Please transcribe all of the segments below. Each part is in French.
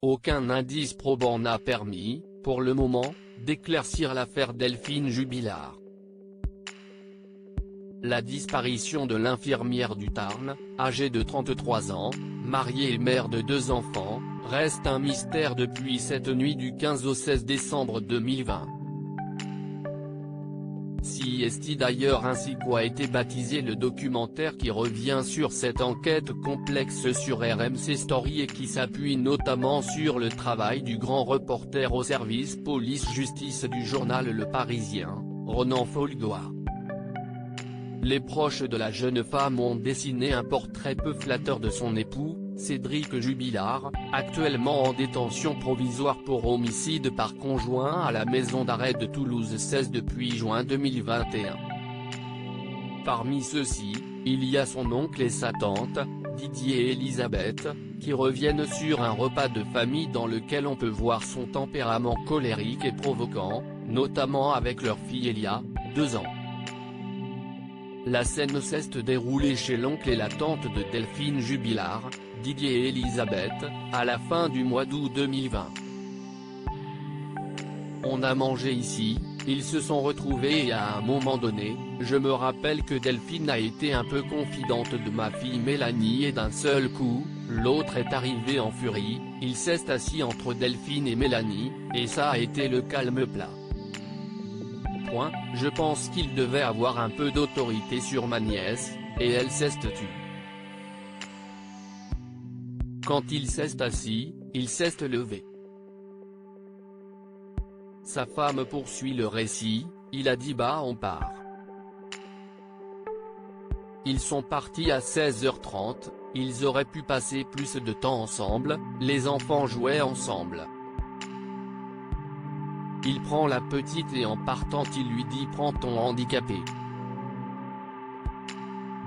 aucun indice probant n'a permis, pour le moment, d'éclaircir l'affaire Delphine Jubilard. La disparition de l'infirmière du Tarn, âgée de 33 ans, mariée et mère de 2 enfants, reste un mystère depuis cette nuit du 15 au 16 décembre 2020. CIST d'ailleurs ainsi qu'a été baptisé le documentaire qui revient sur cette enquête complexe sur RMC Story et qui s'appuie notamment sur le travail du grand reporter au service police-justice du journal Le Parisien, Ronan Folgois. Les proches de la jeune femme ont dessiné un portrait peu flatteur de son époux, Cédric Jubilard, actuellement en détention provisoire pour homicide par conjoint à la maison d'arrêt de Toulouse 16 depuis juin 2021. Parmi ceux-ci, il y a son oncle et sa tante, Didier et Elisabeth, qui reviennent sur un repas de famille dans lequel on peut voir son tempérament colérique et provoquant, notamment avec leur fille Elia, 2 ans. La scène s'est déroulée chez l'oncle et la tante de Delphine Jubilard, Didier et Elisabeth, à la fin du mois d'août 2020. On a mangé ici, ils se sont retrouvés et à un moment donné, je me rappelle que Delphine a été un peu confidente de ma fille Mélanie et d'un seul coup, l'autre est arrivé en furie, il s'est assis entre Delphine et Mélanie, et ça a été le calme plat. Je pense qu'il devait avoir un peu d'autorité sur ma nièce, et elle s'est tue. Quand il s'est assis, il s'est levé. Sa femme poursuit le récit, il a dit bah on part. Ils sont partis à 16h30, ils auraient pu passer plus de temps ensemble, les enfants jouaient ensemble. Il prend la petite et en partant il lui dit prends ton handicapé.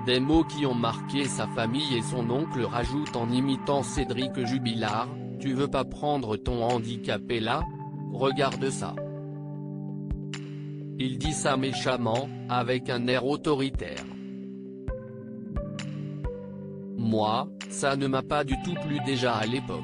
Des mots qui ont marqué sa famille et son oncle rajoute en imitant Cédric Jubilard, tu veux pas prendre ton handicapé là? Regarde ça. Il dit ça méchamment, avec un air autoritaire. Moi, ça ne m'a pas du tout plu déjà à l'époque.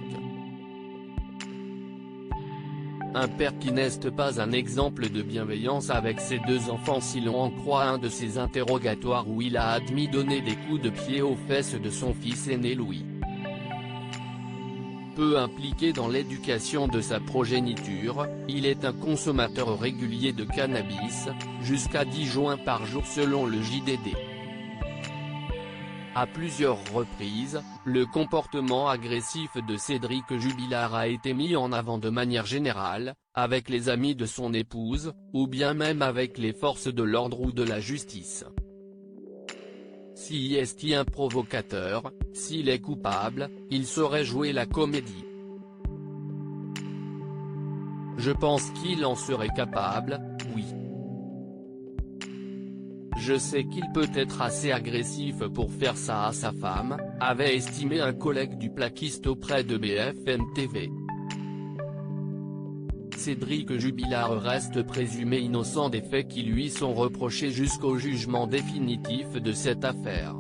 Un père qui n'est pas un exemple de bienveillance avec ses 2 enfants si l'on en croit un de ses interrogatoires où il a admis donner des coups de pied aux fesses de son fils aîné Louis. Peu impliqué dans l'éducation de sa progéniture, il est un consommateur régulier de cannabis, jusqu'à 10 joints par jour selon le JDD. À plusieurs reprises, le comportement agressif de Cédric Jubilard a été mis en avant de manière générale, avec les amis de son épouse, ou bien même avec les forces de l'ordre ou de la justice. Si est un provocateur, s'il est coupable, il saurait jouer la comédie. Je pense qu'il en serait capable, oui. Je sais qu'il peut être assez agressif pour faire ça à sa femme, avait estimé un collègue du plaquiste auprès de BFM TV. Cédric Jubilard reste présumé innocent des faits qui lui sont reprochés jusqu'au jugement définitif de cette affaire.